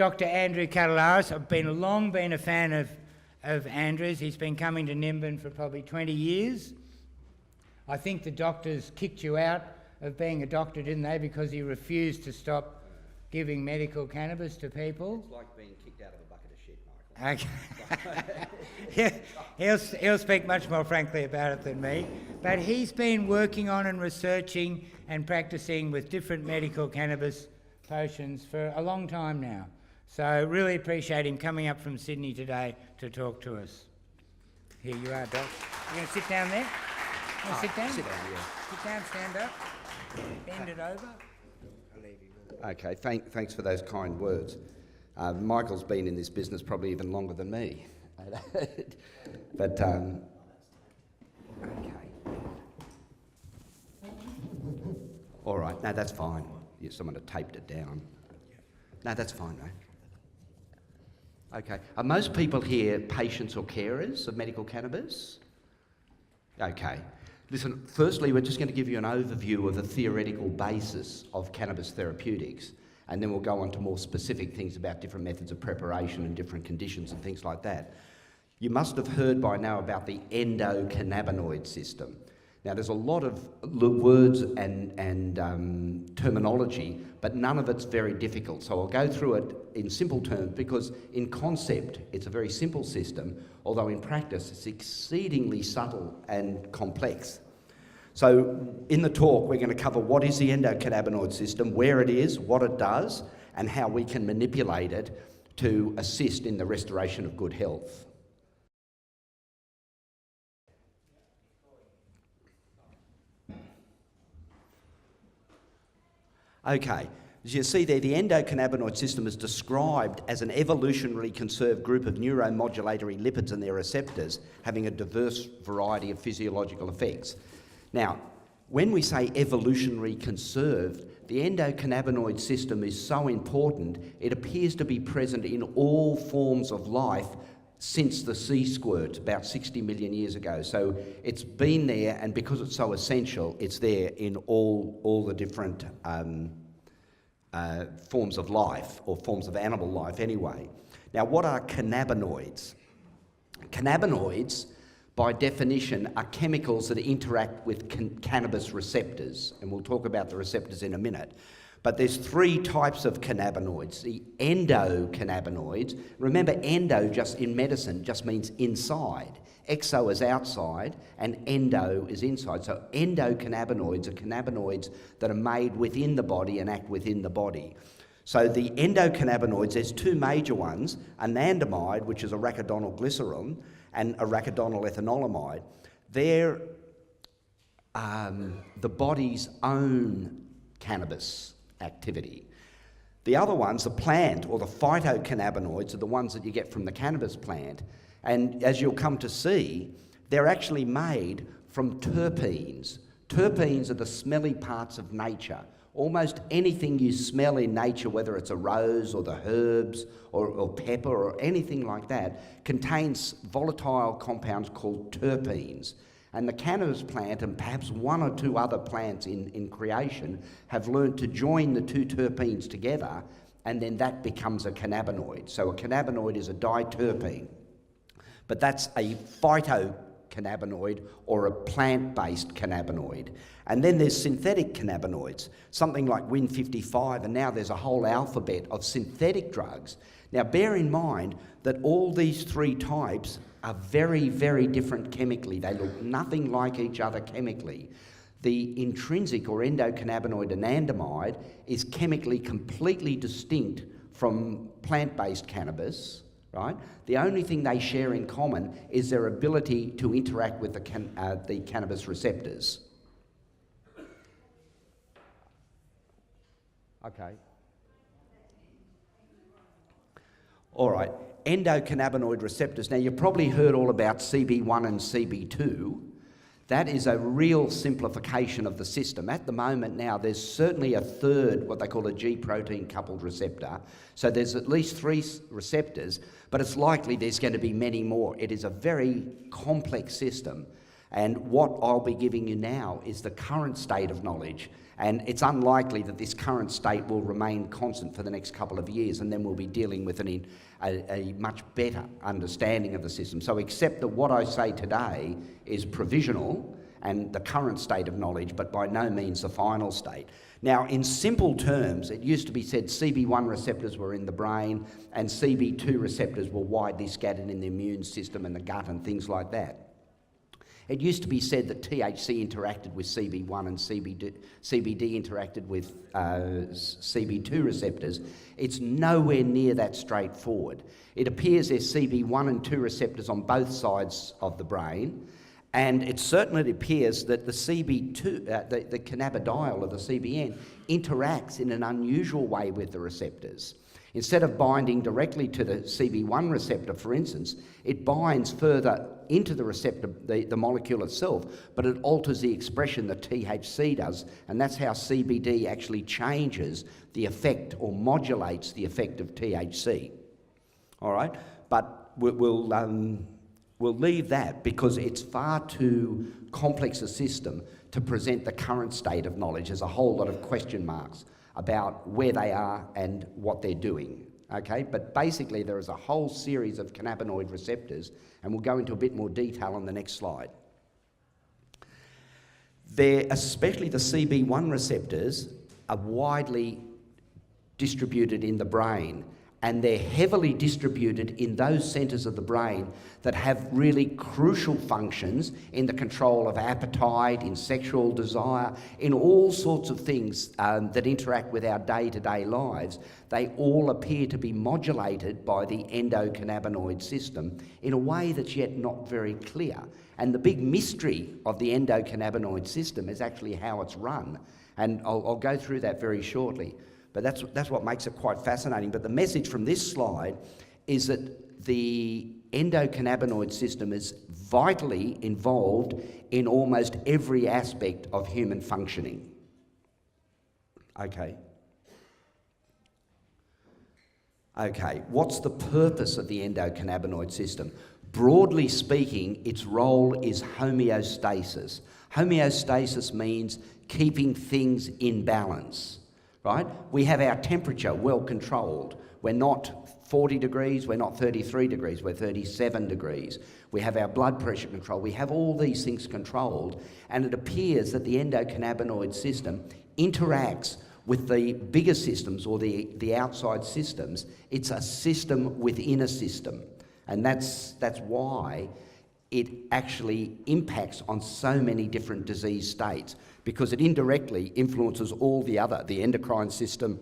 Dr. Andrew Katelaris. I've long been a fan of Andrew's. He's been coming to Nimbin for probably 20 years. I think the doctors kicked you out of being a doctor, didn't they, because you refused to stop giving medical cannabis to people? It's like being kicked out of a bucket of shit, Michael. Okay. Yeah, he'll speak much more frankly about it than me. But he's been working on and researching and practicing with different medical cannabis potions for a long time now. So really appreciate him coming up from Sydney today to talk to us. Here you are, Doc. You going to sit down there? You want to sit down? Sit down, yeah. Sit down, stand up, bend it over. I'll leave you. Okay, thanks for those kind words. Michael's been in this business probably even longer than me. But, okay. All right, no, that's fine. Someone had taped it down. No, that's fine, mate. Okay, are most people here patients or carers of medical cannabis? Okay. Listen, firstly, we're just going to give you an overview of the theoretical basis of cannabis therapeutics, and then we'll go on to more specific things about different methods of preparation and different conditions and things like that. You must have heard by now about the endocannabinoid system. Now, there's a lot of words and terminology, but none of it's very difficult. So I'll go through it in simple terms because in concept, it's a very simple system, although in practice, it's exceedingly subtle and complex. So in the talk, we're going to cover what is the endocannabinoid system, where it is, what it does, and how we can manipulate it to assist in the restoration of good health. Okay, as you see there, the endocannabinoid system is described as an evolutionarily conserved group of neuromodulatory lipids and their receptors having a diverse variety of physiological effects. Now, when we say evolutionary conserved, the endocannabinoid system is so important, it appears to be present in all forms of life since the sea squirt about 60 million years ago. So it's been there, and because it's so essential, it's there in all the different forms of life, or forms of animal life anyway. Now, what are cannabinoids? Cannabinoids, by definition, are chemicals that interact with cannabis receptors, and we'll talk about the receptors in a minute. But there's three types of cannabinoids. The endocannabinoids, remember endo just in medicine just means inside. Exo is outside and endo is inside. So endocannabinoids are cannabinoids that are made within the body and act within the body. So the endocannabinoids, there's two major ones, anandamide, which is arachidonyl glycerol, and arachidonyl ethanolamide. They're the body's own cannabis activity. The other ones, the plant or the phytocannabinoids, are the ones that you get from the cannabis plant. And as you'll come to see, they're actually made from terpenes. Terpenes are the smelly parts of nature. Almost anything you smell in nature, whether it's a rose or the herbs or pepper or anything like that, contains volatile compounds called terpenes. And the cannabis plant, and perhaps one or two other plants in creation, have learned to join the two terpenes together, and then that becomes a cannabinoid. So a cannabinoid is a diterpene. But that's a phytocannabinoid or a plant-based cannabinoid. And then there's synthetic cannabinoids, something like Win55, and now there's a whole alphabet of synthetic drugs. Now bear in mind that all these three types are very, very different chemically. They look nothing like each other chemically. The intrinsic or endocannabinoid anandamide is chemically completely distinct from plant-based cannabis, right? The only thing they share in common is their ability to interact with the cannabis receptors. Okay. All right, endocannabinoid receptors. Now, you've probably heard all about CB1 and CB2. That is a real simplification of the system. At the moment now, there's certainly a third, what they call a G protein coupled receptor. So there's at least 3 receptors, but it's likely there's going to be many more. It is a very complex system. And what I'll be giving you now is the current state of knowledge. And it's unlikely that this current state will remain constant for the next couple of years, and then we'll be dealing with a much better understanding of the system. So accept that what I say today is provisional and the current state of knowledge, but by no means the final state. Now, in simple terms, it used to be said CB1 receptors were in the brain and CB2 receptors were widely scattered in the immune system and the gut and things like that. It used to be said that THC interacted with CB1 and CBD interacted with CB2 receptors. It's nowhere near that straightforward. It appears there's CB1 and 2 receptors on both sides of the brain, and it certainly appears that the CB2, the cannabidiol or the CBN, interacts in an unusual way with the receptors. Instead of binding directly to the CB1 receptor, for instance, it binds further into the receptor, the molecule itself, but it alters the expression that THC does, and that's how CBD actually changes the effect or modulates the effect of THC. All right? But we'll leave that because it's far too complex a system to present the current state of knowledge. There's a whole lot of question marks about where they are and what they're doing, okay? But basically there is a whole series of cannabinoid receptors, and we'll go into a bit more detail on the next slide. They're, especially the CB1 receptors, are widely distributed in the brain, and they're heavily distributed in those centres of the brain that have really crucial functions in the control of appetite, in sexual desire, in all sorts of things that interact with our day-to-day lives. They all appear to be modulated by the endocannabinoid system in a way that's yet not very clear. And the big mystery of the endocannabinoid system is actually how it's run. And I'll go through that very shortly. But that's what makes it quite fascinating. But the message from this slide is that the endocannabinoid system is vitally involved in almost every aspect of human functioning. Okay. Okay, what's the purpose of the endocannabinoid system? Broadly speaking, its role is homeostasis. Homeostasis means keeping things in balance. Right? We have our temperature well controlled. We're not 40 degrees, we're not 33 degrees, we're 37 degrees. We have our blood pressure controlled. We have all these things controlled, and it appears that the endocannabinoid system interacts with the bigger systems or the outside systems. It's a system within a system, and that's why it actually impacts on so many different disease states, because it indirectly influences all the endocrine system,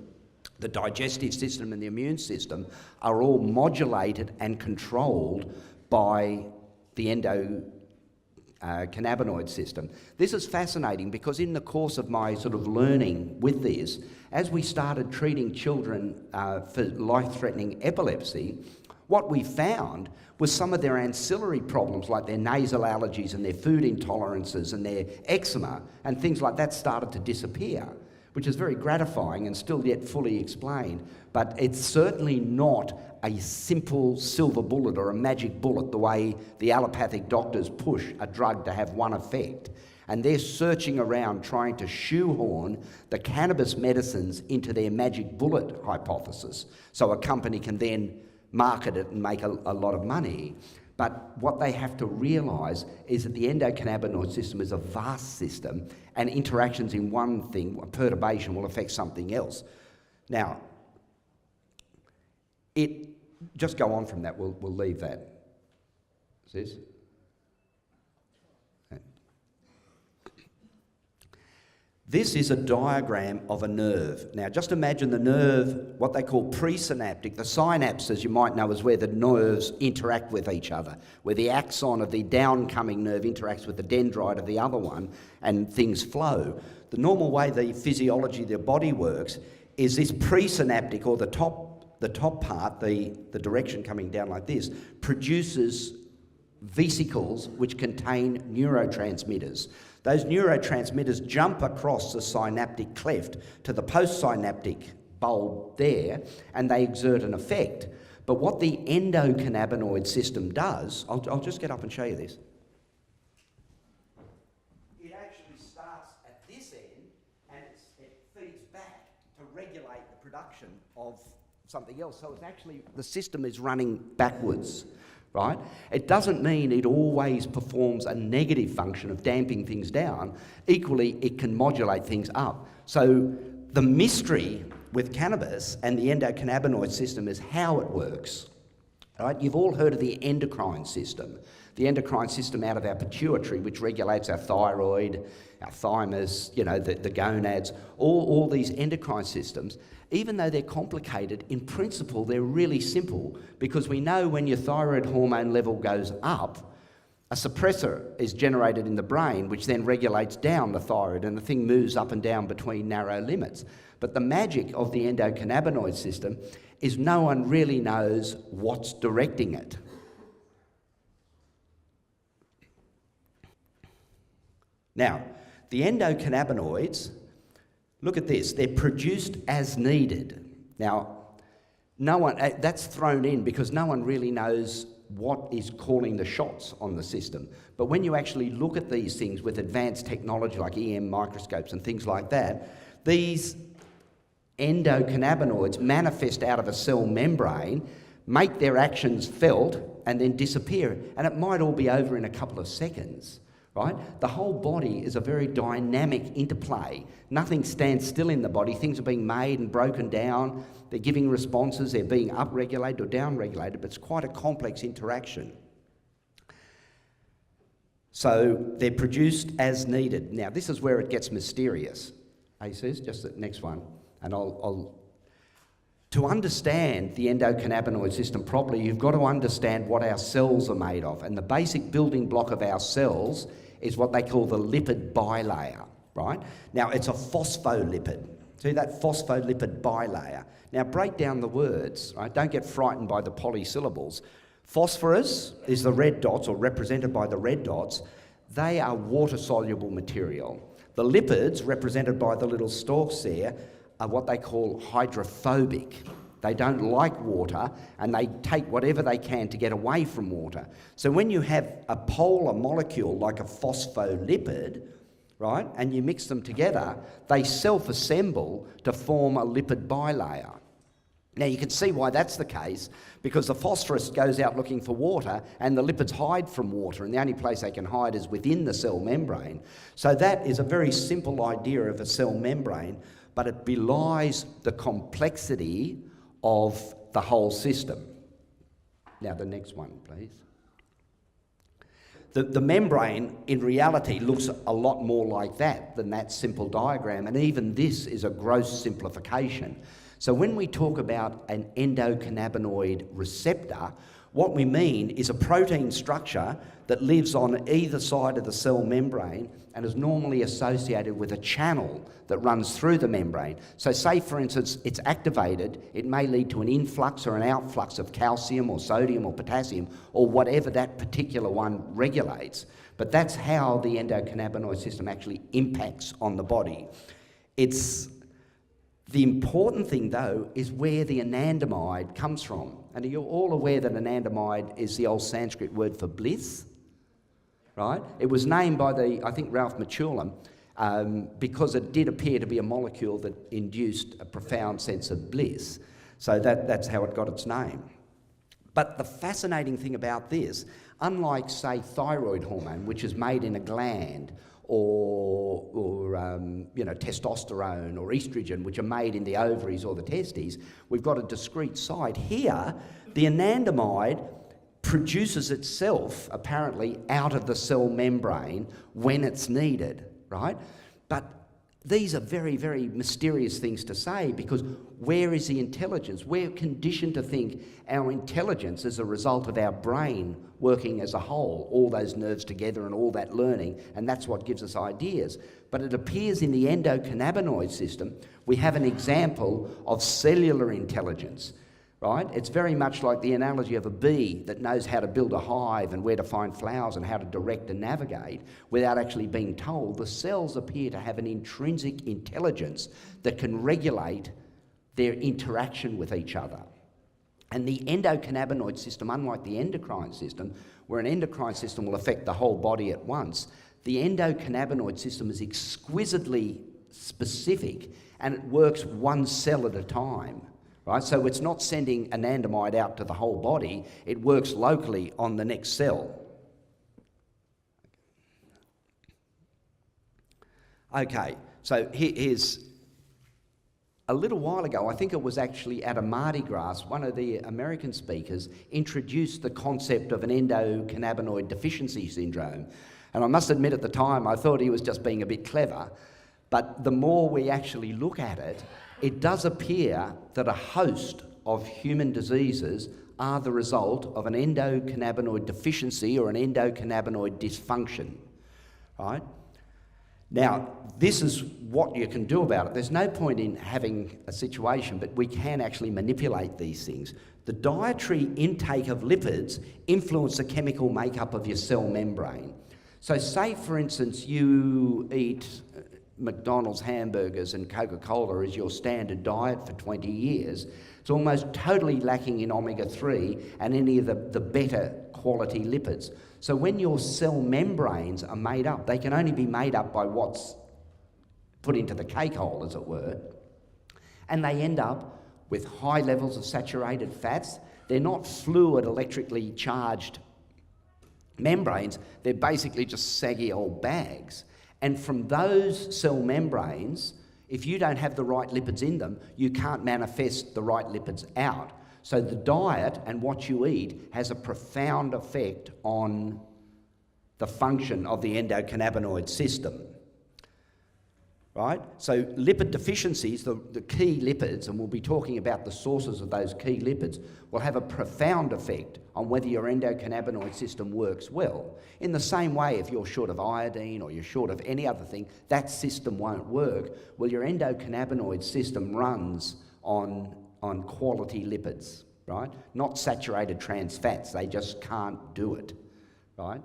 the digestive system and the immune system are all modulated and controlled by the endocannabinoid system. This is fascinating because in the course of my sort of learning with this, as we started treating children for life-threatening epilepsy, what we found was some of their ancillary problems, like their nasal allergies and their food intolerances and their eczema and things like that, started to disappear, which is very gratifying and still yet fully explained. But it's certainly not a simple silver bullet or a magic bullet the way the allopathic doctors push a drug to have one effect. And they're searching around trying to shoehorn the cannabis medicines into their magic bullet hypothesis so a company can then market it and make a lot of money. But what they have to realise is that the endocannabinoid system is a vast system, and interactions in one thing, a perturbation, will affect something else. Now, just go on from that, we'll leave that. Sis? This is a diagram of a nerve. Now, just imagine the nerve, what they call presynaptic. The synapses, you might know, is where the nerves interact with each other, where the axon of the downcoming nerve interacts with the dendrite of the other one, and things flow. The normal way the physiology of the body works is this presynaptic, or the top part, the direction coming down like this, produces vesicles which contain neurotransmitters. Those neurotransmitters jump across the synaptic cleft to the postsynaptic bulb there, and they exert an effect. But what the endocannabinoid system does, I'll just get up and show you this. It actually starts at this end, and production of something else. So it's actually, the system is running backwards, right? It doesn't mean it always performs a negative function of damping things down. Equally, it can modulate things up. So the mystery with cannabis and the endocannabinoid system is how it works. Right? You've all heard of the endocrine system. The endocrine system out of our pituitary, which regulates our thyroid, our thymus, you know, the gonads, all these endocrine systems. Even though they're complicated, in principle, they're really simple, because we know when your thyroid hormone level goes up, a suppressor is generated in the brain, which then regulates down the thyroid, and the thing moves up and down between narrow limits. But the magic of the endocannabinoid system is no one really knows what's directing it. Now, the endocannabinoids, look at this, they're produced as needed. Now, no one, that's thrown in because no one really knows what is calling the shots on the system. But when you actually look at these things with advanced technology like EM microscopes and things like that, these endocannabinoids manifest out of a cell membrane, make their actions felt, and then disappear. And it might all be over in a couple of seconds, right? The whole body is a very dynamic interplay. Nothing stands still in the body. Things are being made and broken down. They're giving responses. They're being upregulated or downregulated, but it's quite a complex interaction. So they're produced as needed. Now, this is where it gets mysterious. He says, just the next one. And to understand the endocannabinoid system properly, you've got to understand what our cells are made of. And the basic building block of our cells is what they call the lipid bilayer, right? Now, it's a phospholipid. See that phospholipid bilayer? Now, break down the words, right? Don't get frightened by the polysyllables. Phosphorus is the red dots, or represented by the red dots. They are water-soluble material. The lipids, represented by the little stalks there, are what they call hydrophobic. They don't like water, and they take whatever they can to get away from water. So when you have a polar molecule like a phospholipid, right, and you mix them together, they self-assemble to form a lipid bilayer. Now you can see why that's the case, because the phosphorus goes out looking for water and the lipids hide from water, and the only place they can hide is within the cell membrane. So that is a very simple idea of a cell membrane, but it belies the complexity of the whole system. Now the next one, please. The membrane, in reality, looks a lot more like that than that simple diagram, and even this is a gross simplification. So when we talk about an endocannabinoid receptor, what we mean is a protein structure that lives on either side of the cell membrane and is normally associated with a channel that runs through the membrane. So say, for instance, it's activated, it may lead to an influx or an outflux of calcium or sodium or potassium or whatever that particular one regulates. But that's how the endocannabinoid system actually impacts on the body. The important thing, though, is where the anandamide comes from. And you're all aware that anandamide is the old Sanskrit word for bliss, right? It was named by I think Ralph Maturin, because it did appear to be a molecule that induced a profound sense of bliss. So that's how it got its name. But the fascinating thing about this, unlike, say, thyroid hormone, which is made in a gland, or testosterone or estrogen, which are made in the ovaries or the testes, we've got a discrete site. Here, the anandamide produces itself, apparently, out of the cell membrane when it's needed, right? But these are very, very mysterious things to say, because where is the intelligence? We're conditioned to think our intelligence is a result of our brain working as a whole, all those nerves together and all that learning, and that's what gives us ideas. But it appears in the endocannabinoid system, we have an example of cellular intelligence, right? It's very much like the analogy of a bee that knows how to build a hive and where to find flowers and how to direct and navigate without actually being told. The cells appear to have an intrinsic intelligence that can regulate their interaction with each other. And the endocannabinoid system, unlike the endocrine system, where an endocrine system will affect the whole body at once, the endocannabinoid system is exquisitely specific and it works one cell at a time, right? So it's not sending anandamide out to the whole body, it works locally on the next cell. Okay, so here's a little while ago, I think it was actually at a Mardi Gras, one of the American speakers introduced the concept of an endocannabinoid deficiency syndrome. And I must admit at the time I thought he was just being a bit clever, but the more we actually look at it, it does appear that a host of human diseases are the result of an endocannabinoid deficiency or an endocannabinoid dysfunction, right? Now, this is what you can do about it. There's no point in having a situation, but we can actually manipulate these things. The dietary intake of lipids influence the chemical makeup of your cell membrane. So say, for instance, you eat McDonald's hamburgers and Coca-Cola as your standard diet for 20 years. It's almost totally lacking in omega-3 and any of the better quality lipids. So when your cell membranes are made up, they can only be made up by what's put into the cake hole, as it were, and they end up with high levels of saturated fats. They're not fluid, electrically charged membranes, they're basically just saggy old bags. And from those cell membranes, if you don't have the right lipids in them, you can't manifest the right lipids out. So the diet and what you eat has a profound effect on the function of the endocannabinoid system, right? So lipid deficiencies, the key lipids, and we'll be talking about the sources of those key lipids, will have a profound effect on whether your endocannabinoid system works well. In the same way, if you're short of iodine or you're short of any other thing, that system won't work. Well, your endocannabinoid system runs on quality lipids, right? Not saturated trans fats. They just can't do it, right?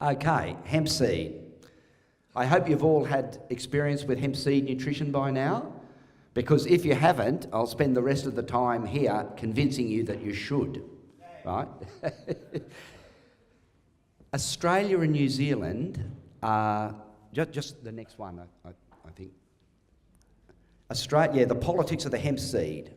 Okay, hemp seed. I hope you've all had experience with hemp seed nutrition by now, because if you haven't, I'll spend the rest of the time here convincing you that you should, right? Australia and New Zealand are, just the next one, I think. Australia, the politics of the hemp seed.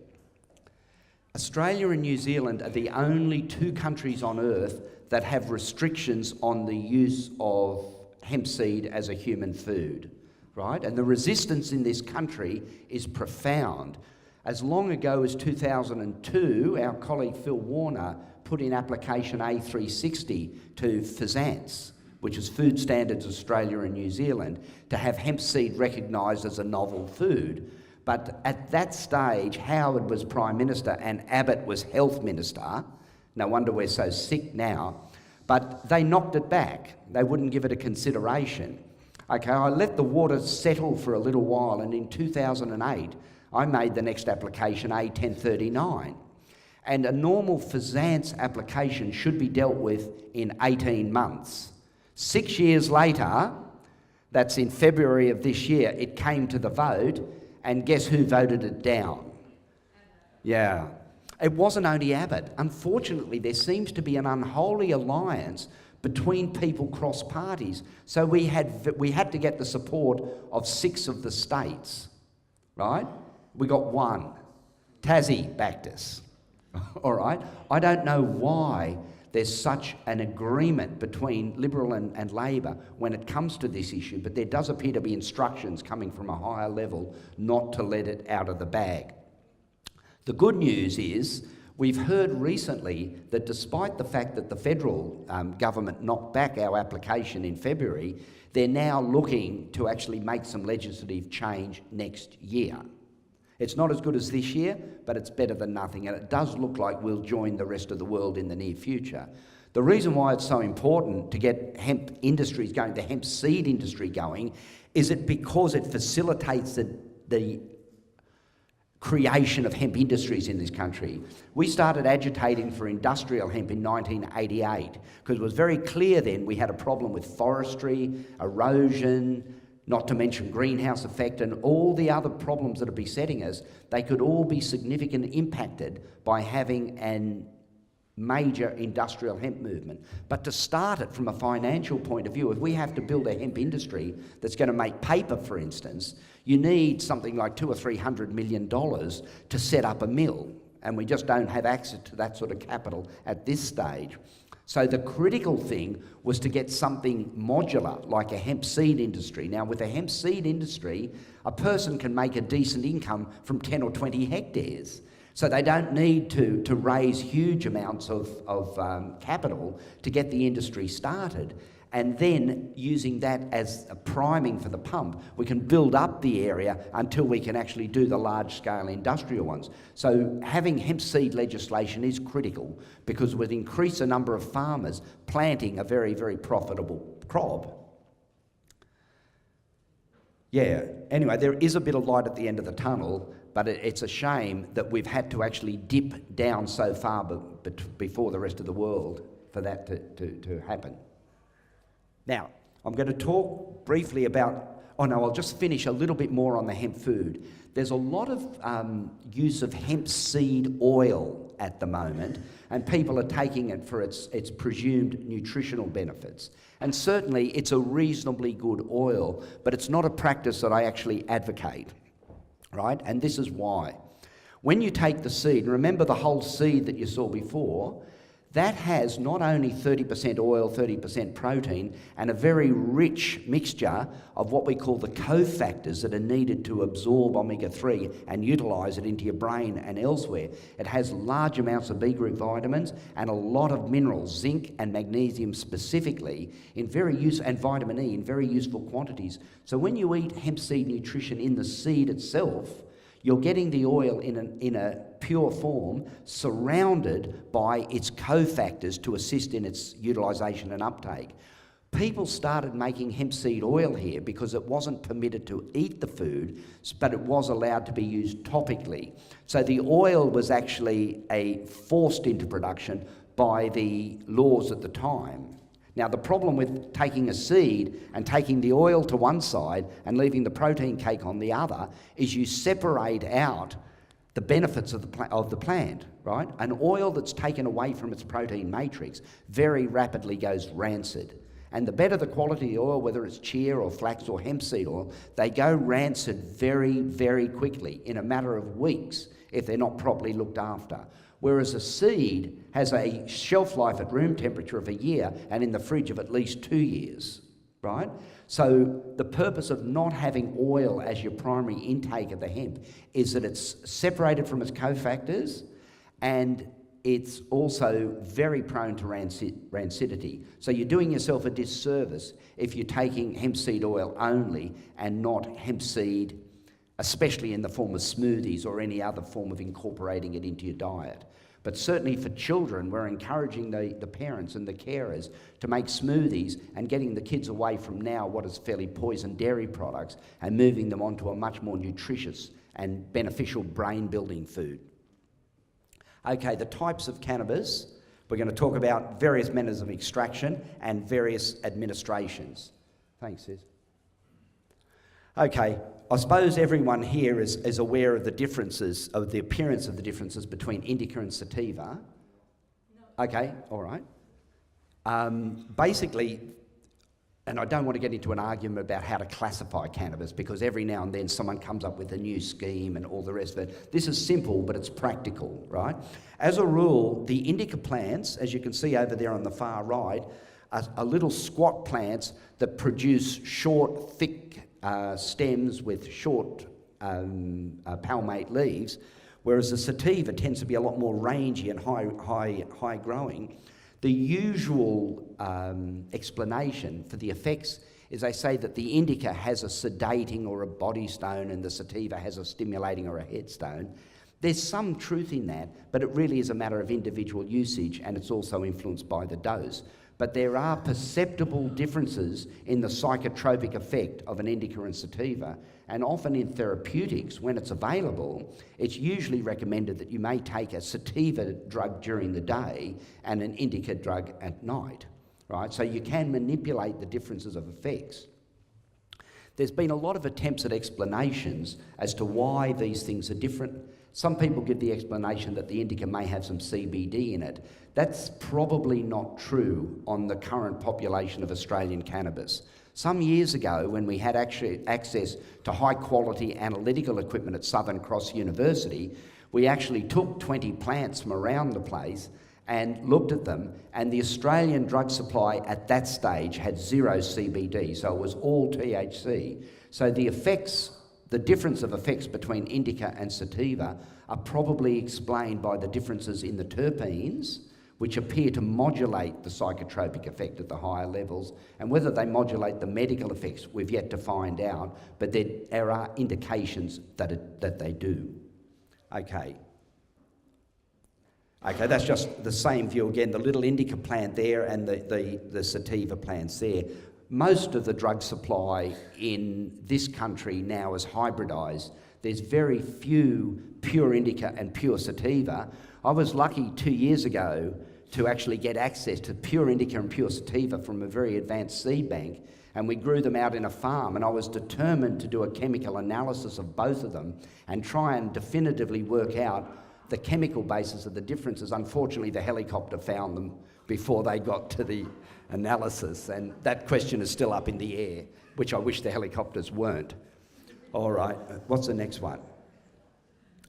Australia and New Zealand are the only two countries on earth that have restrictions on the use of hemp seed as a human food, right? And the resistance in this country is profound. As long ago as 2002, our colleague Phil Warner put in application A360 to FSANZ, which is Food Standards Australia and New Zealand, to have hemp seed recognised as a novel food. But at that stage, Howard was Prime Minister and Abbott was Health Minister. No wonder we're so sick now. But they knocked it back. They wouldn't give it a consideration. Okay, I let the water settle for a little while, and in 2008, I made the next application, A1039. And a normal FSANZ application should be dealt with in 18 months. 6 years later, that's in February of this year, it came to the vote, and guess who voted it down? Yeah. It wasn't only Abbott. Unfortunately, there seems to be an unholy alliance between people cross parties. So we had to get the support of 6 of the states, right? We got 1. Tassie backed us, all right? I don't know why there's such an agreement between Liberal and Labor when it comes to this issue, but there does appear to be instructions coming from a higher level not to let it out of the bag. The good news is we've heard recently that despite the fact that the federal government knocked back our application in February, they're now looking to actually make some legislative change next year. It's not as good as this year, but it's better than nothing, and it does look like we'll join the rest of the world in the near future. The reason why it's so important to get hemp industries going, the hemp seed industry going, is it because it facilitates the creation of hemp industries in this country. We started agitating for industrial hemp in 1988 because it was very clear then we had a problem with forestry, erosion, not to mention greenhouse effect and all the other problems that are besetting us. They could all be significantly impacted by having an major industrial hemp movement. But to start it from a financial point of view, if we have to build a hemp industry that's going to make paper, for instance, you need something like $200 or $300 million to set up a mill, and we just don't have access to that sort of capital at this stage. So the critical thing was to get something modular, like a hemp seed industry. Now, with a hemp seed industry, a person can make a decent income from 10 or 20 hectares. So they don't need to raise huge amounts of capital to get the industry started. And then, using that as a priming for the pump, we can build up the area until we can actually do the large-scale industrial ones. So having hemp seed legislation is critical, because it would increase the number of farmers planting a very, very profitable crop. Yeah, anyway, there is a bit of light at the end of the tunnel, but it's a shame that we've had to actually dip down so far before the rest of the world for that to happen. Now, I'm going to talk briefly about, I'll just finish a little bit more on the hemp food. There's a lot of use of hemp seed oil at the moment, and people are taking it for its presumed nutritional benefits. And certainly it's a reasonably good oil, but it's not a practice that I actually advocate, right? And this is why. When you take the seed, and remember the whole seed that you saw before, that has not only 30% oil, 30% protein, and a very rich mixture of what we call the cofactors that are needed to absorb omega-3 and utilise it into your brain and elsewhere. It has large amounts of B group vitamins and a lot of minerals, zinc and magnesium specifically, and vitamin E in very useful quantities. So when you eat hemp seed nutrition in the seed itself, you're getting the oil in a pure form, surrounded by its cofactors to assist in its utilisation and uptake. People started making hemp seed oil here because it wasn't permitted to eat the food, but it was allowed to be used topically. So the oil was actually forced into production by the laws at the time. Now, the problem with taking a seed and taking the oil to one side and leaving the protein cake on the other is you separate out the benefits of the plant, right? An oil that's taken away from its protein matrix very rapidly goes rancid. And the better the quality of the oil, whether it's chia or flax or hemp seed oil, they go rancid very, very quickly, in a matter of weeks, if they're not properly looked after. Whereas a seed has a shelf life at room temperature of a year and in the fridge of at least 2 years, right? So the purpose of not having oil as your primary intake of the hemp is that it's separated from its cofactors, and it's also very prone to rancidity. So you're doing yourself a disservice if you're taking hemp seed oil only and not hemp seed, especially in the form of smoothies or any other form of incorporating it into your diet. But certainly for children, we're encouraging the parents and the carers to make smoothies and getting the kids away from now what is fairly poisoned dairy products and moving them onto a much more nutritious and beneficial brain-building food. Okay, the types of cannabis. We're going to talk about various methods of extraction and various administrations. Thanks, Sis. Okay, I suppose everyone here is aware of the differences, of the appearance of the differences between indica and sativa. No. Okay, all right. Basically, and I don't want to get into an argument about how to classify cannabis, because every now and then someone comes up with a new scheme and all the rest of it. This is simple, but it's practical, right? As a rule, the indica plants, as you can see over there on the far right, are little squat plants that produce short, thick stems with short palmate leaves, whereas the sativa tends to be a lot more rangy and high growing. The usual explanation for the effects is they say that the indica has a sedating or a body stone and the sativa has a stimulating or a head stone. There's some truth in that, but it really is a matter of individual usage, and it's also influenced by the dose. But there are perceptible differences in the psychotropic effect of an indica and sativa, and often in therapeutics, when it's available, it's usually recommended that you may take a sativa drug during the day and an indica drug at night, right? So you can manipulate the differences of effects. There's been a lot of attempts at explanations as to why these things are different. Some people give the explanation that the indica may have some CBD in it. That's probably not true on the current population of Australian cannabis. Some years ago, when we had actually access to high-quality analytical equipment at Southern Cross University, we actually took 20 plants from around the place and looked at them, and the Australian drug supply at that stage had 0 CBD, so it was all THC. So the effects, the difference of effects between indica and sativa are probably explained by the differences in the terpenes, which appear to modulate the psychotropic effect at the higher levels, and whether they modulate the medical effects, we've yet to find out, but there are indications that they do. Okay, that's just the same view again, the little indica plant there and the sativa plants there. Most of the drug supply in this country now is hybridised. There's very few pure indica and pure sativa. I was lucky 2 years ago to actually get access to pure indica and pure sativa from a very advanced seed bank, and we grew them out in a farm, and I was determined to do a chemical analysis of both of them and try and definitively work out the chemical basis of the differences. Unfortunately, the helicopter found them before they got to the analysis, and that question is still up in the air, which I wish the helicopters weren't. All right, what's the next one?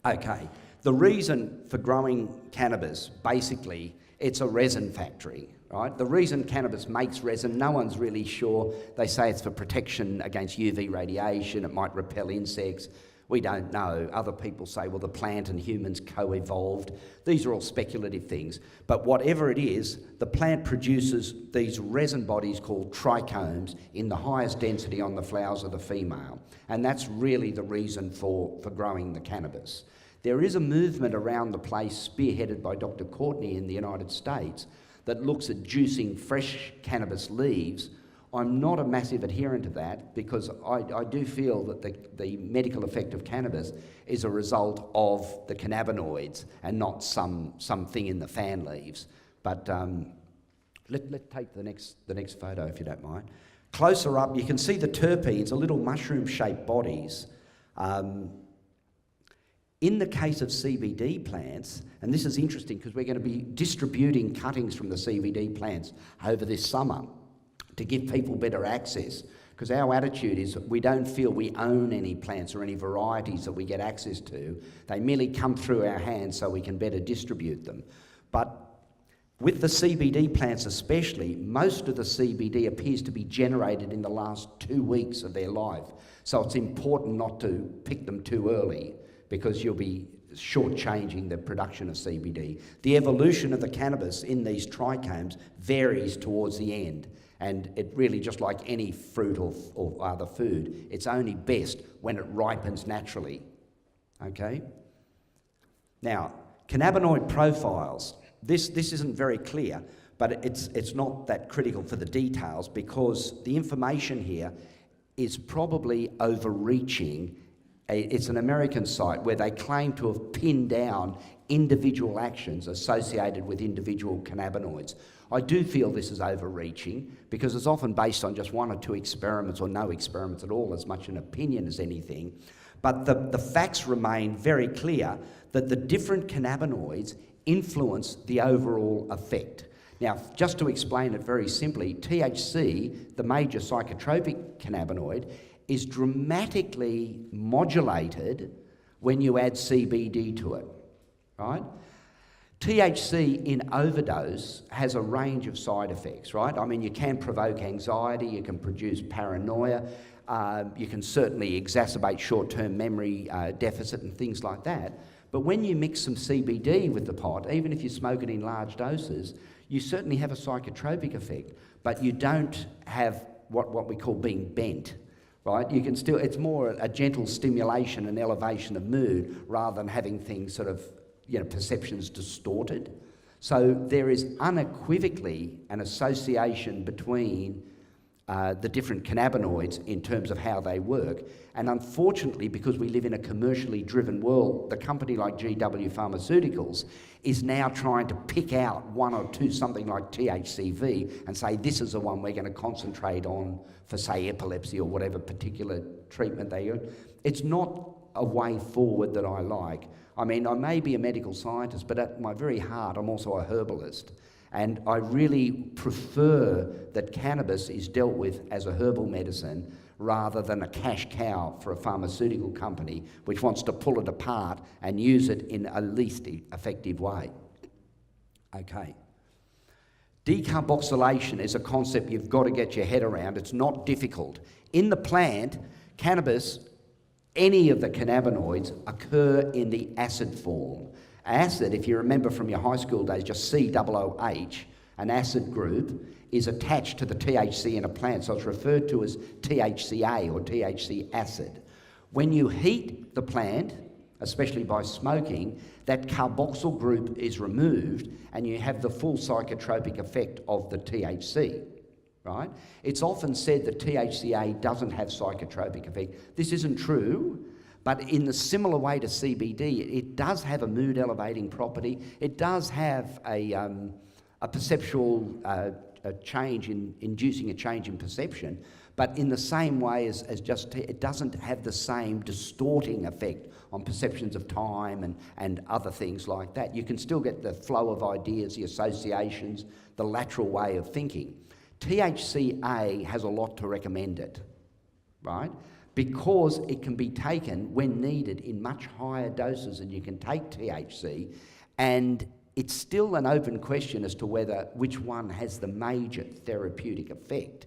Okay, the reason for growing cannabis, basically, it's a resin factory, right? The reason cannabis makes resin, no one's really sure. They say it's for protection against UV radiation, it might repel insects. We don't know. Other people say, well, the plant and humans co-evolved. These are all speculative things. But whatever it is, the plant produces these resin bodies called trichomes in the highest density on the flowers of the female. And that's really the reason for growing the cannabis. There is a movement around the place spearheaded by Dr. Courtney in the United States that looks at juicing fresh cannabis leaves. I'm not a massive adherent of that because I do feel that the medical effect of cannabis is a result of the cannabinoids and not something in the fan leaves. But let's take the next photo if you don't mind. Closer up, you can see the terpenes, the little mushroom-shaped bodies. In the case of CBD plants, and this is interesting because we're going to be distributing cuttings from the CBD plants over this summer to give people better access, because our attitude is we don't feel we own any plants or any varieties that we get access to. They merely come through our hands so we can better distribute them. But with the CBD plants especially, most of the CBD appears to be generated in the last 2 weeks of their life. So it's important not to pick them too early because you'll be shortchanging the production of CBD. The evolution of the cannabis in these trichomes varies towards the end. And it really, just like any fruit or other food, it's only best when it ripens naturally, okay? Now, cannabinoid profiles. This isn't very clear, but it's not that critical for the details because the information here is probably overreaching. It's an American site where they claim to have pinned down individual actions associated with individual cannabinoids. I do feel this is overreaching because it's often based on just 1 or 2 experiments or no experiments at all, as much an opinion as anything. But the facts remain very clear that the different cannabinoids influence the overall effect. Now, just to explain it very simply, THC, the major psychotropic cannabinoid, is dramatically modulated when you add CBD to it, right? THC in overdose has a range of side effects, right? I mean, you can provoke anxiety, you can produce paranoia, you can certainly exacerbate short-term memory deficit and things like that. But when you mix some CBD with the pot, even if you smoke it in large doses, you certainly have a psychotropic effect, but you don't have what we call being bent, right? You can still, it's more a gentle stimulation and elevation of mood rather than having things sort of, perceptions distorted. So there is unequivocally an association between the different cannabinoids in terms of how they work. And unfortunately, because we live in a commercially driven world, the company like GW Pharmaceuticals is now trying to pick out 1 or 2, something like THCV, and say this is the one we're going to concentrate on for, say, epilepsy or whatever particular treatment they use. It's not a way forward that I like. I mean, I may be a medical scientist, but at my very heart, I'm also a herbalist. And I really prefer that cannabis is dealt with as a herbal medicine rather than a cash cow for a pharmaceutical company which wants to pull it apart and use it in a least effective way. Okay. Decarboxylation is a concept you've got to get your head around. It's not difficult. In the plant, cannabis, any of the cannabinoids occur in the acid form. Acid, if you remember from your high school days, just COOH, an acid group, is attached to the THC in a plant, so it's referred to as THCA or THC acid. When you heat the plant, especially by smoking, that carboxyl group is removed and you have the full psychotropic effect of the THC, right? It's often said that THCA doesn't have psychotropic effect. This isn't true, but in the similar way to CBD, it does have a mood elevating property. It does have a perceptual change in inducing a change in perception, but in the same way as it doesn't have the same distorting effect on perceptions of time and other things like that. You can still get the flow of ideas, the associations, the lateral way of thinking. THCA has a lot to recommend it, right? Because it can be taken when needed in much higher doses than you can take THC, and it's still an open question as to which one has the major therapeutic effect,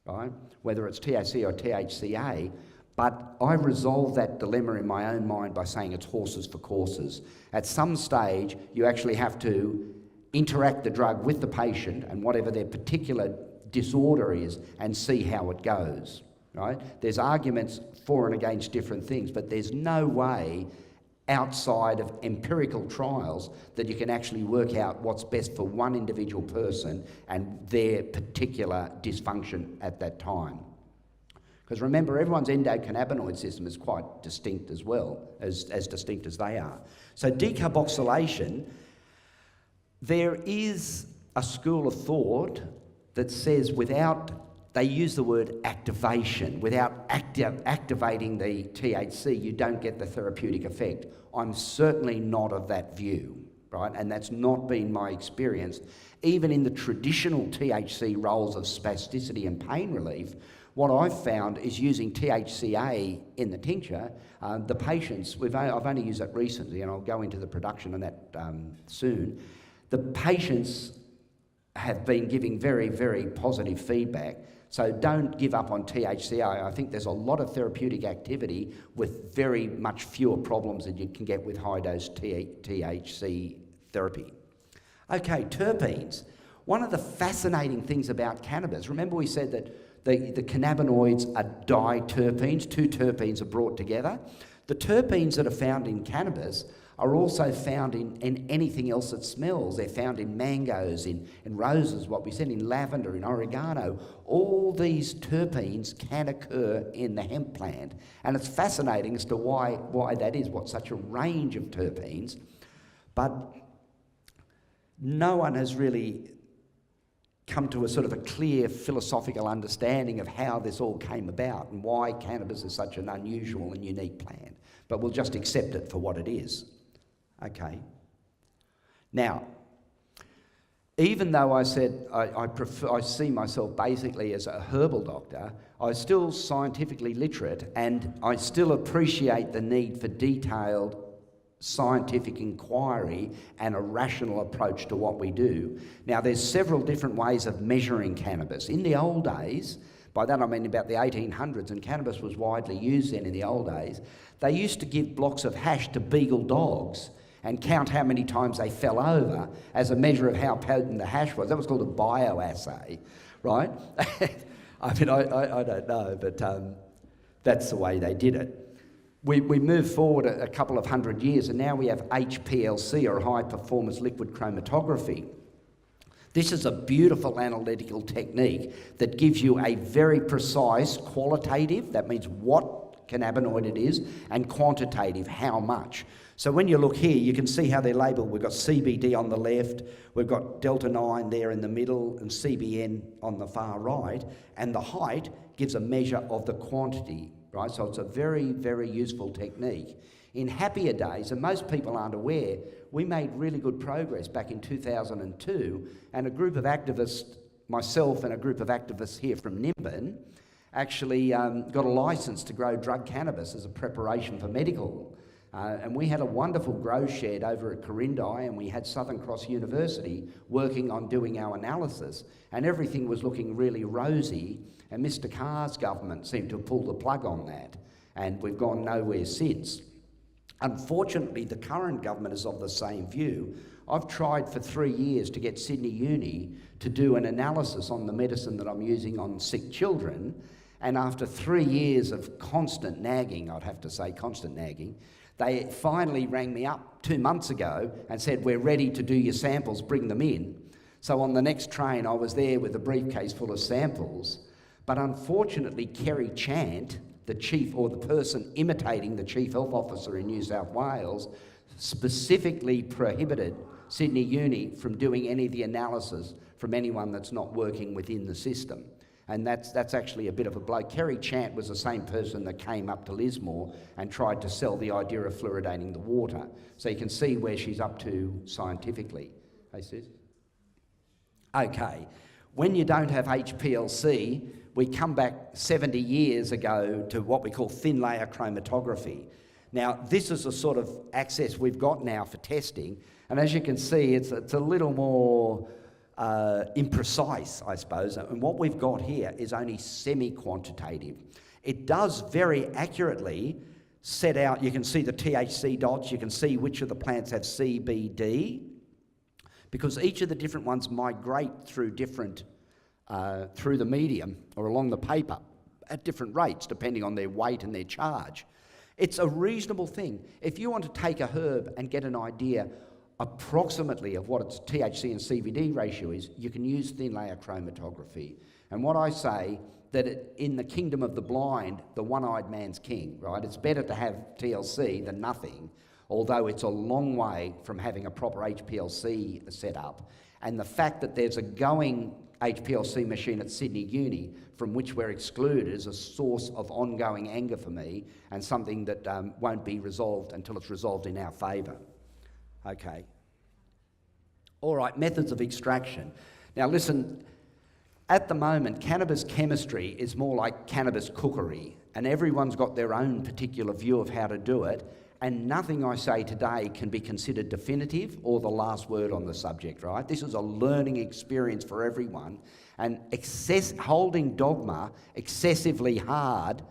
right? Whether it's THC or THCA, but I resolve that dilemma in my own mind by saying it's horses for courses. At some stage, you actually have to interact the drug with the patient and whatever their particular disorder is and see how it goes, right? There's arguments for and against different things, but there's no way outside of empirical trials that you can actually work out what's best for one individual person and their particular dysfunction at that time. Because remember, everyone's endocannabinoid system is quite distinct as well, as distinct as they are. So decarboxylation, there is a school of thought that says they use the word activation. Without activating the THC, you don't get the therapeutic effect. I'm certainly not of that view, right? And that's not been my experience. Even in the traditional THC roles of spasticity and pain relief, what I've found is using THCA in the tincture, the patients, I've only used that recently, and I'll go into the production on that soon. The patients have been giving very, very positive feedback. So don't give up on THCA. I think there's a lot of therapeutic activity with very much fewer problems that you can get with high-dose THC therapy. Okay, terpenes. One of the fascinating things about cannabis, remember we said that the cannabinoids are diterpenes, two terpenes are brought together. The terpenes that are found in cannabis are also found in anything else that smells. They're found in mangoes, in roses, what we said, in lavender, in oregano. All these terpenes can occur in the hemp plant. And it's fascinating as to why that is, what such a range of terpenes. But no one has really come to a sort of a clear philosophical understanding of how this all came about and why cannabis is such an unusual and unique plant. But we'll just accept it for what it is. Okay. Now, even though I said I see myself basically as a herbal doctor, I'm still scientifically literate and I still appreciate the need for detailed scientific inquiry and a rational approach to what we do. Now, there's several different ways of measuring cannabis. In the old days, by that I mean about the 1800s, and cannabis was widely used then in the old days, they used to give blocks of hash to beagle dogs and count how many times they fell over as a measure of how potent the hash was. That was called a bioassay, right? I mean, I don't know, but that's the way they did it. We moved forward a couple of hundred years, and now we have HPLC, or high-performance liquid chromatography. This is a beautiful analytical technique that gives you a very precise qualitative, that means what cannabinoid it is, and quantitative, how much. So when you look here, you can see how they're labelled. We've got CBD on the left, we've got delta-9 there in the middle, and CBN on the far right, and the height gives a measure of the quantity right? So it's a very, very useful technique. In happier days, and most people aren't aware, we made really good progress back in 2002, and a group of activists, myself and a group of activists here from Nimbin, actually got a licence to grow drug cannabis as a preparation for medical. And we had a wonderful grow shed over at Corindi, and we had Southern Cross University working on doing our analysis, and everything was looking really rosy, and Mr Carr's government seemed to have pulled the plug on that, and we've gone nowhere since. Unfortunately, the current government is of the same view. I've tried for 3 years to get Sydney Uni to do an analysis on the medicine that I'm using on sick children, and after 3 years of constant nagging, I'd have to say constant nagging, they finally rang me up 2 months ago and said, we're ready to do your samples, bring them in. So on the next train, I was there with a briefcase full of samples, but unfortunately, Kerry Chant, the chief, or the person imitating the Chief Health Officer in New South Wales, specifically prohibited Sydney Uni from doing any of the analysis from anyone that's not working within the system. And that's actually a bit of a blow. Kerry Chant was the same person that came up to Lismore and tried to sell the idea of fluoridating the water. So you can see where she's up to scientifically. Hey, Sis? Okay. When you don't have HPLC, we come back 70 years ago to what we call thin layer chromatography. Now, this is the sort of access we've got now for testing, and as you can see, it's a little more imprecise, I suppose, and what we've got here is only semi-quantitative. It does very accurately set out, you can see the THC dots, you can see which of the plants have CBD, because each of the different ones migrate through different, through the medium or along the paper at different rates depending on their weight and their charge. It's a reasonable thing. If you want to take a herb and get an idea approximately of what its THC and CBD ratio is, you can use thin layer chromatography. And what I say, that in the kingdom of the blind, the one-eyed man's king, right? It's better to have TLC than nothing, although it's a long way from having a proper HPLC set up. And the fact that there's a going HPLC machine at Sydney Uni from which we're excluded is a source of ongoing anger for me, and something that won't be resolved until it's resolved in our favour. Okay. All right, methods of extraction. Now listen, at the moment, cannabis chemistry is more like cannabis cookery, and everyone's got their own particular view of how to do it, and nothing I say today can be considered definitive or the last word on the subject, right? This is a learning experience for everyone, and holding dogma excessively hard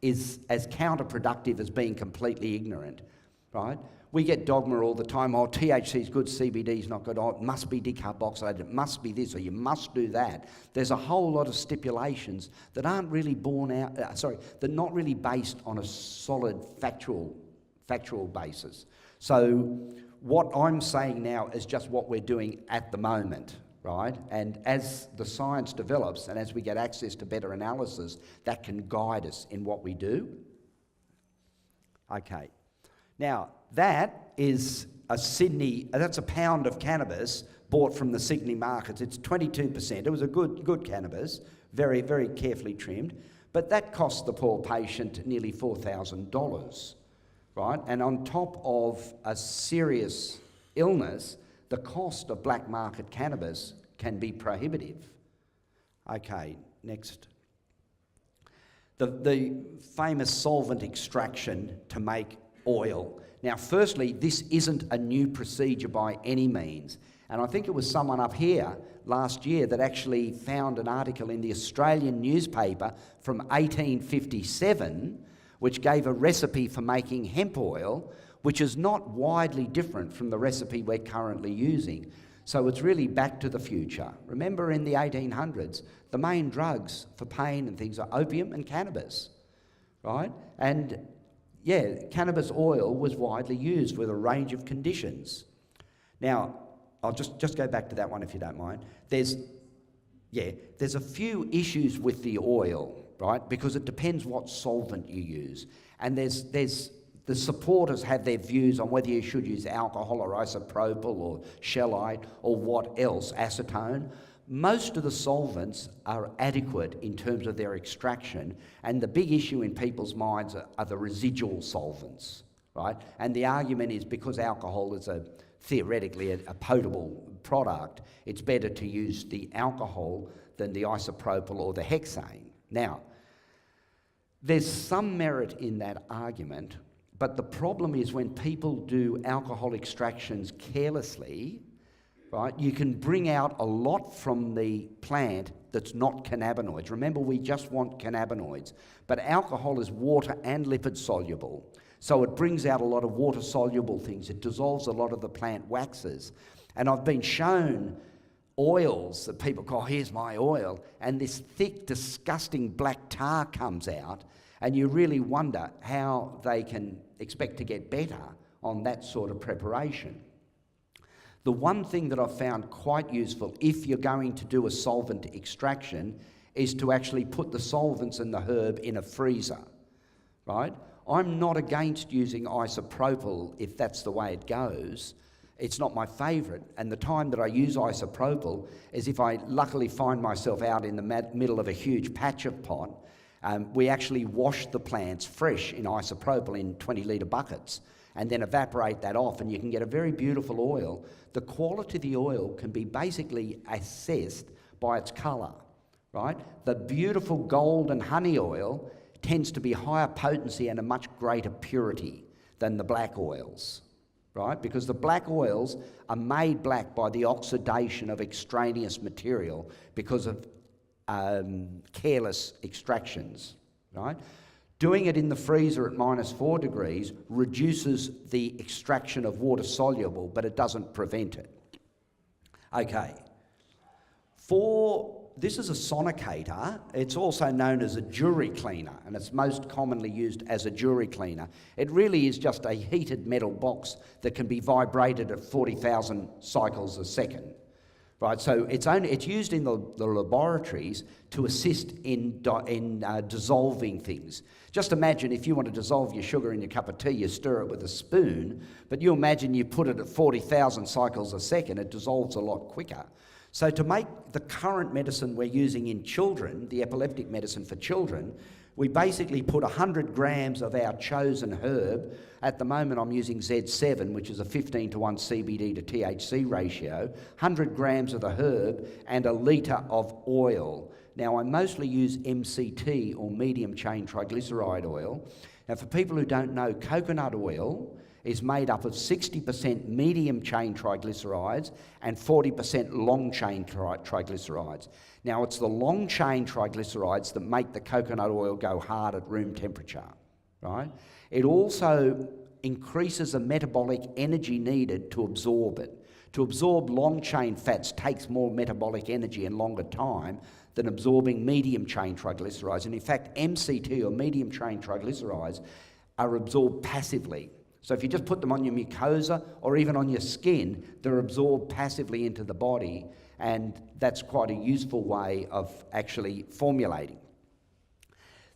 is as counterproductive as being completely ignorant, right? We get dogma all the time, oh, THC is good, CBD is not good, oh, it must be decarboxylated, it must be this, or you must do that. There's a whole lot of stipulations that aren't really they're not really based on a solid factual basis. So what I'm saying now is just what we're doing at the moment, right? And as the science develops and as we get access to better analysis, that can guide us in what we do. Okay. Now, that is that's a pound of cannabis bought from the Sydney markets. It's 22%. It was a good cannabis, very, very carefully trimmed, but that cost the poor patient nearly $4,000, right? And on top of a serious illness, the cost of black market cannabis can be prohibitive. Okay, next. The famous solvent extraction to make oil. Now, firstly, this isn't a new procedure by any means. And I think it was someone up here last year that actually found an article in the Australian newspaper from 1857, which gave a recipe for making hemp oil, which is not widely different from the recipe we're currently using. So it's really back to the future. Remember, in the 1800s, the main drugs for pain and things are opium and cannabis, right? And yeah, cannabis oil was widely used with a range of conditions. Now, I'll just go back to that one if you don't mind. There's a few issues with the oil, right? Because it depends what solvent you use. And there's the supporters have their views on whether you should use alcohol or isopropyl or shellite or what else, acetone. most of the solvents are adequate in terms of their extraction, and the big issue in people's minds are the residual solvents, right? And the argument is because alcohol is theoretically a potable product, it's better to use the alcohol than the isopropyl or the hexane. Now, there's some merit in that argument, but the problem is when people do alcohol extractions carelessly, right, you can bring out a lot from the plant that's not cannabinoids. Remember, we just want cannabinoids, but alcohol is water and lipid soluble, so it brings out a lot of water soluble things. It dissolves a lot of the plant waxes, and I've been shown oils that people go, oh, here's my oil, and this thick, disgusting black tar comes out, and you really wonder how they can expect to get better on that sort of preparation. The one thing that I've found quite useful if you're going to do a solvent extraction is to actually put the solvents and the herb in a freezer, right? I'm not against using isopropyl if that's the way it goes. It's not my favourite, and the time that I use isopropyl is if I luckily find myself out in the middle of a huge patch of pot. We actually wash the plants fresh in isopropyl in 20-litre buckets and then evaporate that off, and you can get a very beautiful oil. The quality of the oil can be basically assessed by its colour, right? The beautiful golden honey oil tends to be higher potency and a much greater purity than the black oils, right? Because the black oils are made black by the oxidation of extraneous material because of careless extractions, right? Doing it in the freezer at -4 degrees reduces the extraction of water soluble, but it doesn't prevent it. Okay. This is a sonicator. It's also known as a jury cleaner, and it's most commonly used as a jury cleaner. It really is just a heated metal box that can be vibrated at 40,000 cycles a second. Right, so it's used in the laboratories to assist in dissolving things. Just imagine if you want to dissolve your sugar in your cup of tea, you stir it with a spoon, but you imagine you put it at 40,000 cycles a second, it dissolves a lot quicker. So to make the current medicine we're using in children, the epileptic medicine for children, we basically put 100 grams of our chosen herb. At the moment I'm using Z7, which is a 15:1 CBD to THC ratio, 100 grams of the herb and a litre of oil. Now I mostly use MCT or medium chain triglyceride oil. Now for people who don't know, coconut oil is made up of 60% medium chain triglycerides and 40% long chain triglycerides. Now it's the long chain triglycerides that make the coconut oil go hard at room temperature, right? It also increases the metabolic energy needed to absorb it. To absorb long chain fats takes more metabolic energy and longer time than absorbing medium chain triglycerides. And in fact, MCT or medium chain triglycerides are absorbed passively. So if you just put them on your mucosa or even on your skin, they're absorbed passively into the body, and that's quite a useful way of actually formulating.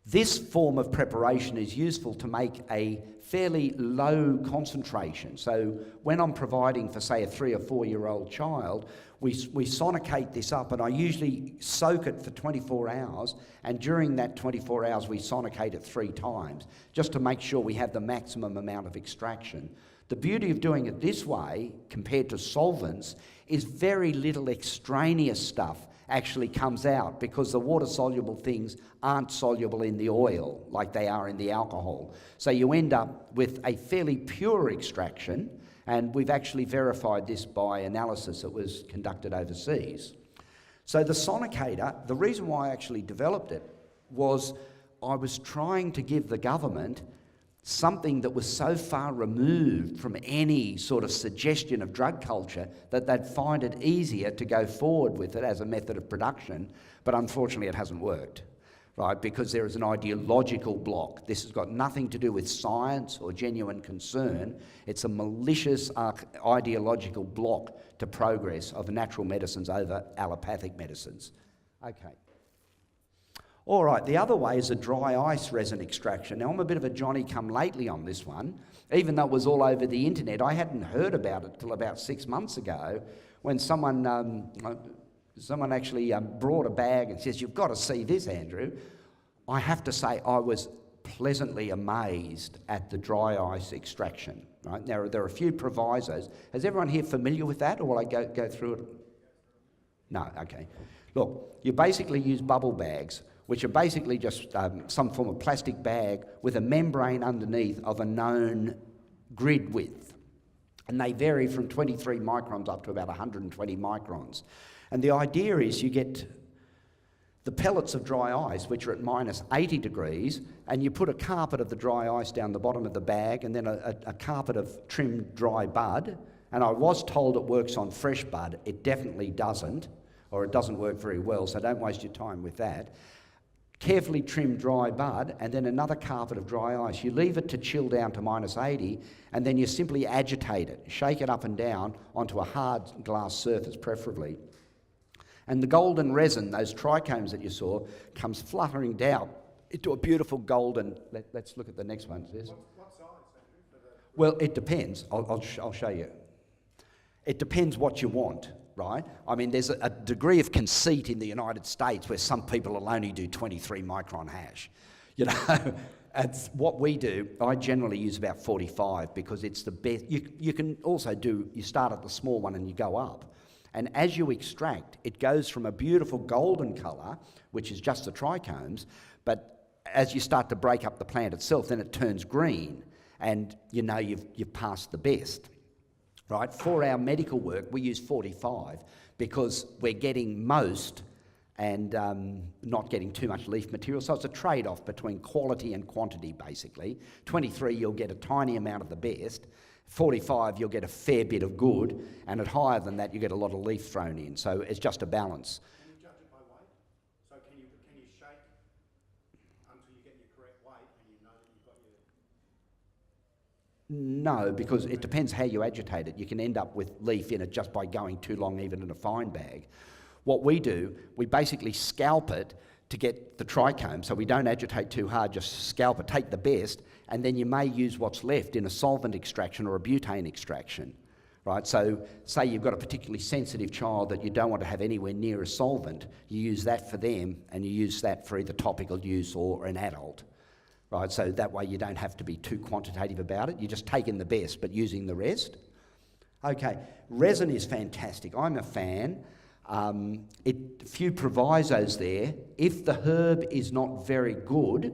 This form of preparation is useful to make a fairly low concentration. So when I'm providing for, say, a 3 or 4 year old child, we sonicate this up, and I usually soak it for 24 hours, and during that 24 hours we sonicate it 3 times, just to make sure we have the maximum amount of extraction. The beauty of doing it this way, compared to solvents, is very little extraneous stuff actually comes out, because the water-soluble things aren't soluble in the oil like they are in the alcohol. So you end up with a fairly pure extraction, and we've actually verified this by analysis that was conducted overseas. So the sonicator, the reason why I actually developed it was I was trying to give the government something that was so far removed from any sort of suggestion of drug culture that they'd find it easier to go forward with it as a method of production, but unfortunately it hasn't worked, right? Because there is an ideological block. This has got nothing to do with science or genuine concern. It's a malicious ideological block to progress of natural medicines over allopathic medicines. Okay. All right, the other way is a dry ice resin extraction. Now, I'm a bit of a Johnny-come-lately on this one. Even though it was all over the internet, I hadn't heard about it till about 6 months ago when someone someone actually brought a bag and says, "You've got to see this, Andrew." I have to say I was pleasantly amazed at the dry ice extraction. Right? Now, there are a few provisos. Is everyone here familiar with that, or will I go through it? No, okay. Look, you basically use bubble bags, which are basically just some form of plastic bag with a membrane underneath of a known grid width. And they vary from 23 microns up to about 120 microns. And the idea is you get the pellets of dry ice, which are at minus 80 degrees, and you put a carpet of the dry ice down the bottom of the bag, and then a carpet of trimmed dry bud. And I was told it works on fresh bud. It definitely doesn't, or it doesn't work very well, so don't waste your time with that. Carefully trimmed dry bud, and then another carpet of dry ice. You leave it to chill down to minus 80, and then you simply agitate it, shake it up and down onto a hard glass surface, preferably. And the golden resin, those trichomes that you saw, comes fluttering down into a beautiful golden... Let's look at the next one. What size, Andrew? Well, it depends. I'll show you. It depends what you want, right? I mean, there's a degree of conceit in the United States where some people will only do 23 micron hash. You know, it's what we do. I generally use about 45 because it's the best. You can also you start at the small one and you go up. And as you extract, it goes from a beautiful golden colour, which is just the trichomes, but as you start to break up the plant itself, then it turns green, and you know you've passed the best. Right? For our medical work, we use 45 because we're getting most and not getting too much leaf material. So it's a trade-off between quality and quantity, basically. 23, you'll get a tiny amount of the best. 45, you'll get a fair bit of good, and at higher than that, you get a lot of leaf thrown in. So it's just a balance. Can you judge it by weight? So can you shake until you get your correct weight and you know that you've got your... No, because it depends how you agitate it. You can end up with leaf in it just by going too long, even in a fine bag. What we do, we basically scalp it to get the trichome, so we don't agitate too hard, just scalp it, take the best, and then you may use what's left in a solvent extraction or a butane extraction, right? So say you've got a particularly sensitive child that you don't want to have anywhere near a solvent, you use that for them, and you use that for either topical use or an adult, right? So that way you don't have to be too quantitative about it. You're just taking the best, but using the rest. Okay, resin is fantastic. I'm a fan. Few provisos there. If the herb is not very good,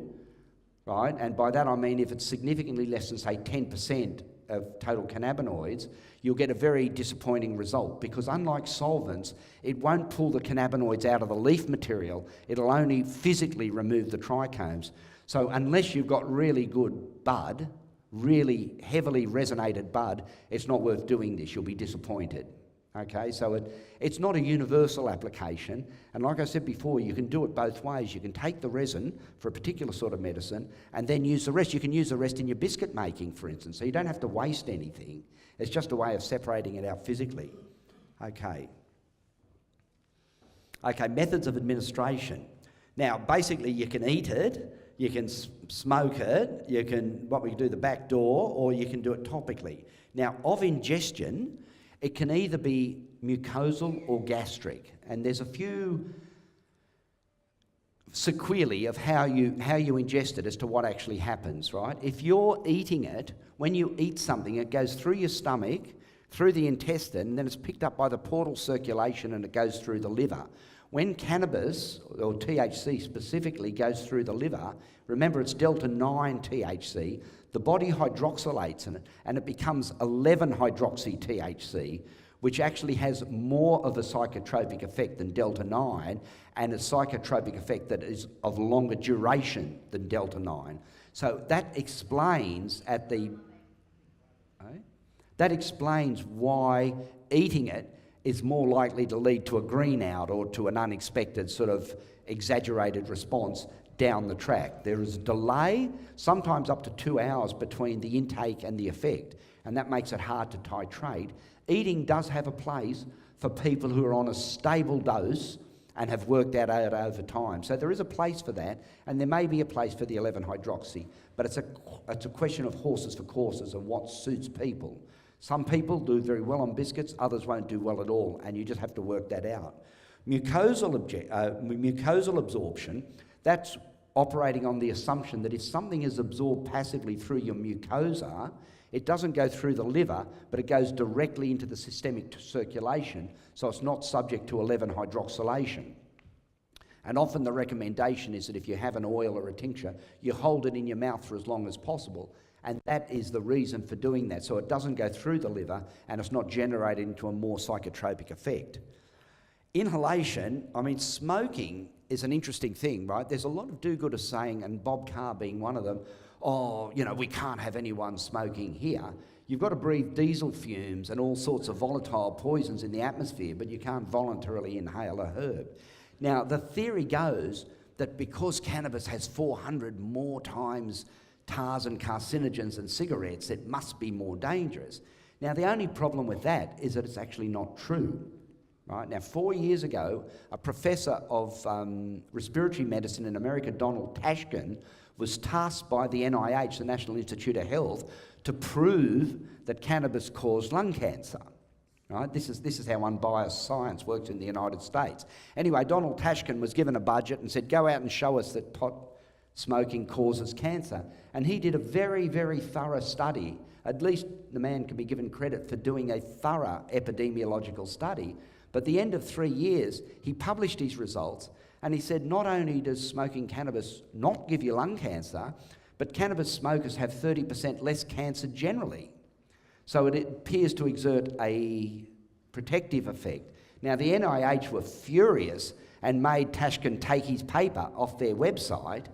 right, and by that I mean if it's significantly less than, say, 10% of total cannabinoids, you'll get a very disappointing result, because unlike solvents, it won't pull the cannabinoids out of the leaf material. It'll only physically remove the trichomes. So unless you've got really good bud, really heavily resonated bud, it's not worth doing this. You'll be disappointed. Okay, so it's not a universal application, and like I said before, you can do it both ways. You can take the resin for a particular sort of medicine and then use the rest. You can use the rest in your biscuit making, for instance, so you don't have to waste anything. It's just a way of separating it out physically. Okay, methods of administration. Now, basically, you can eat it, you can smoke it, you can, what we do, the back door, or you can do it topically. Now, of ingestion, it can either be mucosal or gastric, and there's a few sequelae of how you ingest it as to what actually happens, right? If you're eating it, when you eat something, it goes through your stomach, through the intestine, and then it's picked up by the portal circulation and it goes through the liver. When cannabis, or THC specifically, goes through the liver, remember it's delta-9 THC, the body hydroxylates in it, and it becomes 11-hydroxy-THC, which actually has more of a psychotropic effect than delta-9, and a psychotropic effect that is of longer duration than delta-9. So that explains that explains why eating it is more likely to lead to a green out or to an unexpected sort of exaggerated response down the track. There is a delay, sometimes up to 2 hours, between the intake and the effect, and that makes it hard to titrate. Eating does have a place for people who are on a stable dose and have worked that out over time. So there is a place for that, and there may be a place for the 11-hydroxy, but it's a question of horses for courses and what suits people. Some people do very well on biscuits, others won't do well at all, and you just have to work that out. Mucosal absorption, that's operating on the assumption that if something is absorbed passively through your mucosa, it doesn't go through the liver, but it goes directly into the systemic circulation, so it's not subject to 11-hydroxylation. And often the recommendation is that if you have an oil or a tincture, you hold it in your mouth for as long as possible. And that is the reason for doing that. So it doesn't go through the liver and it's not generated into a more psychotropic effect. Inhalation, I mean, smoking is an interesting thing, right? There's a lot of do-gooders saying, and Bob Carr being one of them, oh, you know, we can't have anyone smoking here. You've got to breathe diesel fumes and all sorts of volatile poisons in the atmosphere, but you can't voluntarily inhale a herb. Now, the theory goes that because cannabis has 400 more times tars and carcinogens than cigarettes, it must be more dangerous. Now, the only problem with that is that it's actually not true. Right? Now, 4 years ago, a professor of respiratory medicine in America, Donald Tashkin, was tasked by the NIH, the National Institute of Health, to prove that cannabis caused lung cancer. Right? This is how unbiased science works in the United States. Anyway, Donald Tashkin was given a budget and said, go out and show us that pot smoking causes cancer. And he did a very, very thorough study. At least the man can be given credit for doing a thorough epidemiological study. But at the end of 3 years, he published his results, and he said not only does smoking cannabis not give you lung cancer, but cannabis smokers have 30% less cancer generally. So it appears to exert a protective effect. Now, the NIH were furious and made Tashkin take his paper off their website,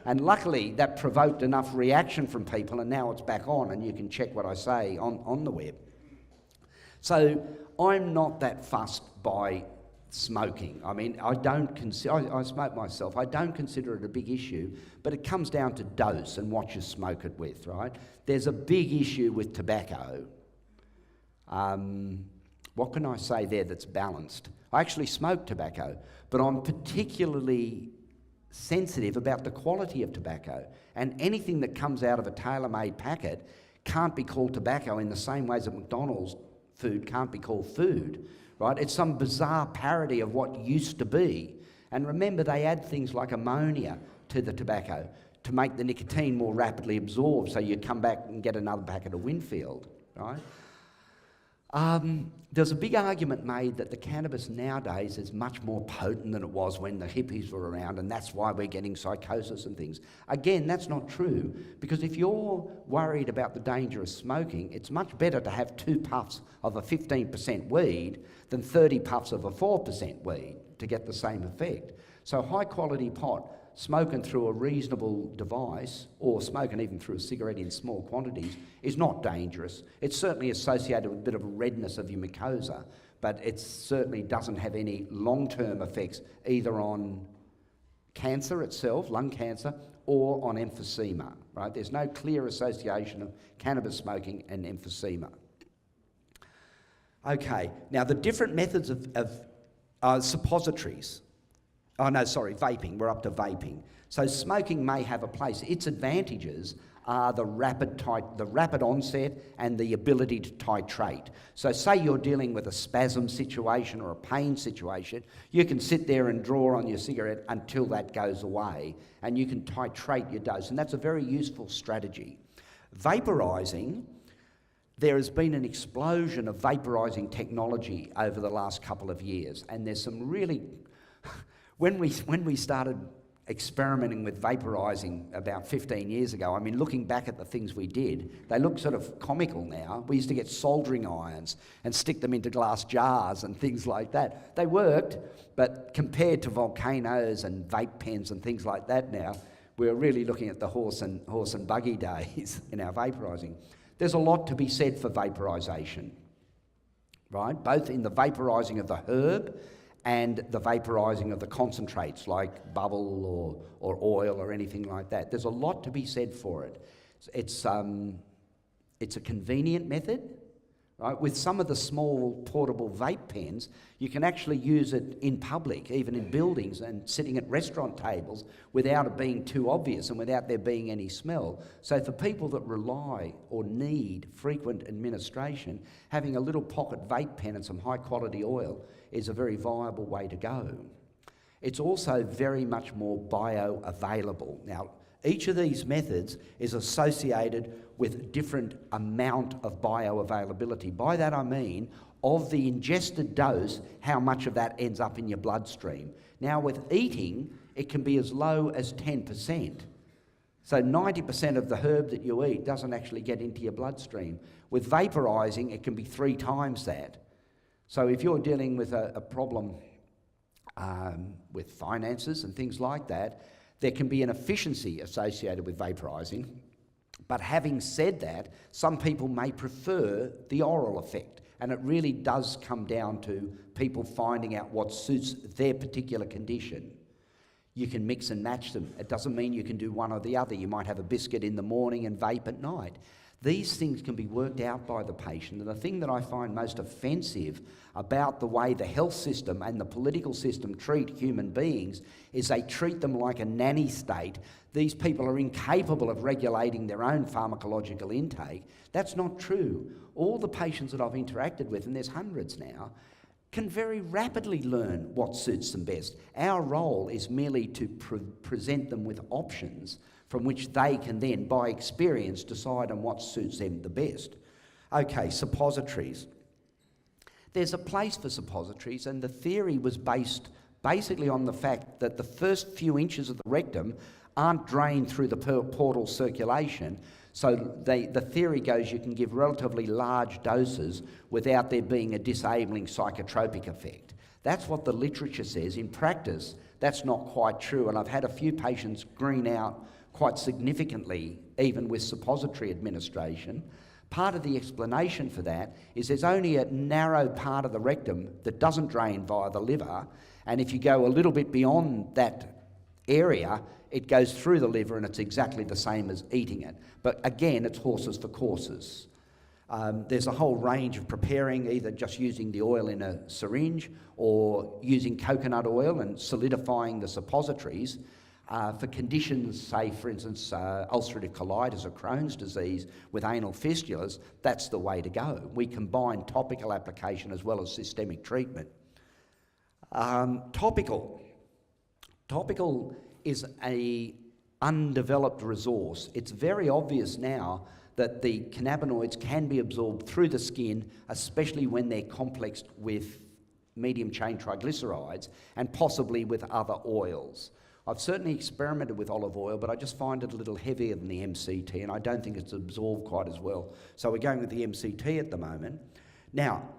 and luckily that provoked enough reaction from people, and now it's back on, and you can check what I say on the web. So I'm not that fussed by smoking. I mean, I smoke myself. I don't consider it a big issue, but it comes down to dose and what you smoke it with, right? There's a big issue with tobacco. What can I say there that's balanced? I actually smoke tobacco, but I'm particularly sensitive about the quality of tobacco, and anything that comes out of a tailor-made packet can't be called tobacco in the same way as a McDonald's food can't be called food, right? It's some bizarre parody of what used to be. And remember, they add things like ammonia to the tobacco to make the nicotine more rapidly absorbed, so you come back and get another packet of Winfield, right? There's a big argument made that the cannabis nowadays is much more potent than it was when the hippies were around, and that's why we're getting psychosis and things. Again, that's not true, because if you're worried about the danger of smoking, it's much better to have 2 puffs of a 15% weed than 30 puffs of a 4% weed to get the same effect. So high quality pot, smoking through a reasonable device, or smoking even through a cigarette in small quantities, is not dangerous. It's certainly associated with a bit of a redness of your mucosa, but it certainly doesn't have any long-term effects either on cancer itself, lung cancer, or on emphysema, right? There's no clear association of cannabis smoking and emphysema. Okay, now the different methods of suppositories. Oh no, sorry, vaping. We're up to vaping. So smoking may have a place. Its advantages are the rapid onset and the ability to titrate. So say you're dealing with a spasm situation or a pain situation, you can sit there and draw on your cigarette until that goes away, and you can titrate your dose, and that's a very useful strategy. Vaporising, there has been an explosion of vaporising technology over the last couple of years, and there's some really... When we started experimenting with vaporising about 15 years ago, I mean, looking back at the things we did, they look sort of comical now. We used to get soldering irons and stick them into glass jars and things like that. They worked, but compared to volcanoes and vape pens and things like that now, we're really looking at the horse and buggy days in our vaporising. There's a lot to be said for vaporisation, right? Both in the vaporising of the herb and the vaporising of the concentrates like bubble or oil or anything like that. There's a lot to be said for it. It's a convenient method, Right? With some of the small portable vape pens, you can actually use it in public, even in buildings and sitting at restaurant tables without it being too obvious and without there being any smell. So for people that rely or need frequent administration, having a little pocket vape pen and some high quality oil is a very viable way to go. It's also very much more bioavailable. Now, each of these methods is associated with different amount of bioavailability. By that I mean, of the ingested dose, how much of that ends up in your bloodstream. Now with eating, it can be as low as 10%. So 90% of the herb that you eat doesn't actually get into your bloodstream. With vaporising, it can be 3 times that. So if you're dealing with a problem with finances and things like that, there can be an efficiency associated with vaporising. But having said that, some people may prefer the oral effect, and it really does come down to people finding out what suits their particular condition. You can mix and match them. It doesn't mean you can do one or the other. You might have a biscuit in the morning and vape at night. These things can be worked out by the patient, and the thing that I find most offensive about the way the health system and the political system treat human beings is they treat them like a nanny state. These people are incapable of regulating their own pharmacological intake. That's not true. All the patients that I've interacted with, and there's hundreds now, can very rapidly learn what suits them best. Our role is merely to present them with options from which they can then, by experience, decide on what suits them the best. Okay, suppositories. There's a place for suppositories, and the theory was based basically on the fact that the first few inches of the rectum aren't drained through the portal circulation, so the theory goes you can give relatively large doses without there being a disabling psychotropic effect. That's what the literature says. In practice, that's not quite true, and I've had a few patients green out quite significantly, even with suppository administration. Part of the explanation for that is there's only a narrow part of the rectum that doesn't drain via the liver, and if you go a little bit beyond that area, it goes through the liver and it's exactly the same as eating it. But again, it's horses for courses. There's a whole range of preparing, either just using the oil in a syringe or using coconut oil and solidifying the suppositories. For conditions, say for instance ulcerative colitis or Crohn's disease with anal fistulas, that's the way to go. We combine topical application as well as systemic treatment. Topical is an undeveloped resource. It's very obvious now that the cannabinoids can be absorbed through the skin, especially when they're complexed with medium chain triglycerides and possibly with other oils. I've certainly experimented with olive oil, but I just find it a little heavier than the MCT, and I don't think it's absorbed quite as well. So we're going with the MCT at the moment. Now,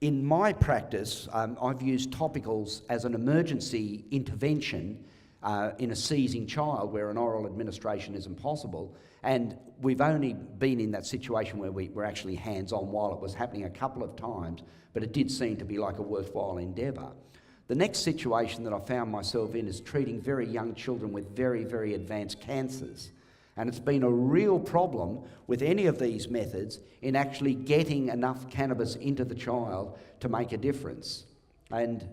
in my practice, I've used topicals as an emergency intervention in a seizing child where an oral administration isn't possible, and we've only been in that situation where we were actually hands-on while it was happening a couple of times, but it did seem to be like a worthwhile endeavour. The next situation that I found myself in is treating very young children with very, very advanced cancers. And it's been a real problem with any of these methods in actually getting enough cannabis into the child to make a difference. And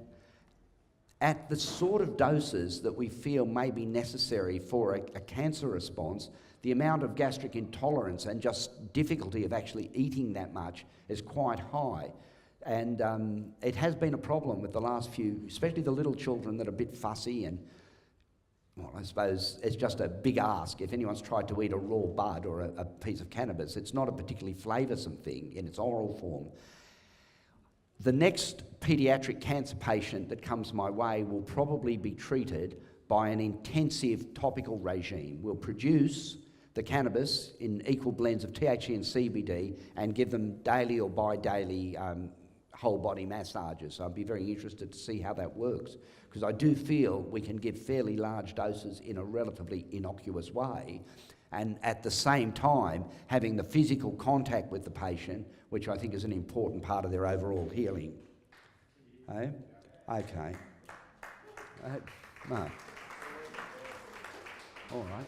at the sort of doses that we feel may be necessary for a cancer response, the amount of gastric intolerance and just difficulty of actually eating that much is quite high. And it has been a problem with the last few, especially the little children that are a bit fussy, and well, I suppose it's just a big ask. If anyone's tried to eat a raw bud or a piece of cannabis, it's not a particularly flavoursome thing in its oral form. The next paediatric cancer patient that comes my way will probably be treated by an intensive topical regime. We'll produce the cannabis in equal blends of THC and CBD and give them daily or bi-daily whole body massages. So I'd be very interested to see how that works, because I do feel we can give fairly large doses in a relatively innocuous way, and at the same time having the physical contact with the patient, which I think is an important part of their overall healing. Okay. No. All right.